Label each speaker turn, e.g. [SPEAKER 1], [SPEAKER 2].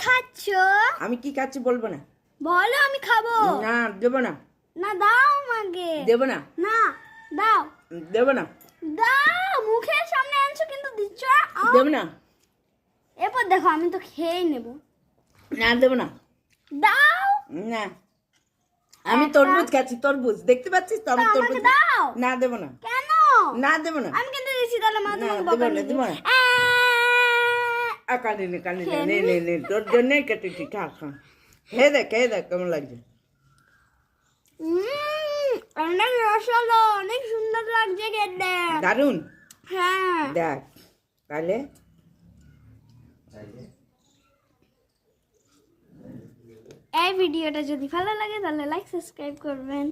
[SPEAKER 1] খাচ্ছো?
[SPEAKER 2] আমি কি খাচ্ছি বলবো না।
[SPEAKER 1] বলো, আমি খাবো।
[SPEAKER 2] না দেবো না।
[SPEAKER 1] না, দাও আমাকে।
[SPEAKER 2] দেবো না।
[SPEAKER 1] না, দাও।
[SPEAKER 2] দেবো না।
[SPEAKER 1] দাও, মুখের সামনে আনছো কিন্তু দিচ্ছ না।
[SPEAKER 2] দেবো না।
[SPEAKER 1] এরপর দেখো, আমি তো খেয়েই নেব।
[SPEAKER 2] না দেবো না।
[SPEAKER 1] দাও
[SPEAKER 2] না, আমি তরমুজ খাচ্ছি, তরমুজ দেখতে পাচ্ছিস তো, আমি
[SPEAKER 1] তো আমাকে
[SPEAKER 2] তরমুজ।
[SPEAKER 1] দাও।
[SPEAKER 2] না দেবো না।
[SPEAKER 1] কেন?
[SPEAKER 2] না দেবো না।
[SPEAKER 1] আমি কিন্তু দিচ্ছি, তাহলে মা
[SPEAKER 2] না,
[SPEAKER 1] তোমাকে
[SPEAKER 2] দেবো
[SPEAKER 1] বকা
[SPEAKER 2] না,
[SPEAKER 1] দিবে।
[SPEAKER 2] দেবো না। কাঁদিনি কাঁদিনি, নে নে নে, তোর জন্যই কেটেছি, খা খা, খেয়ে দেখ কেমন লাগছে।
[SPEAKER 1] অনেক রসালো, অনেক সুন্দর লাগছে খেতে।
[SPEAKER 2] দারুন।
[SPEAKER 1] হ্যাঁ।
[SPEAKER 2] দেখ তাহলে
[SPEAKER 1] এই ভিডিওটা যদি ভালো লাগে তাহলে লাইক সাবস্ক্রাইব করবেন।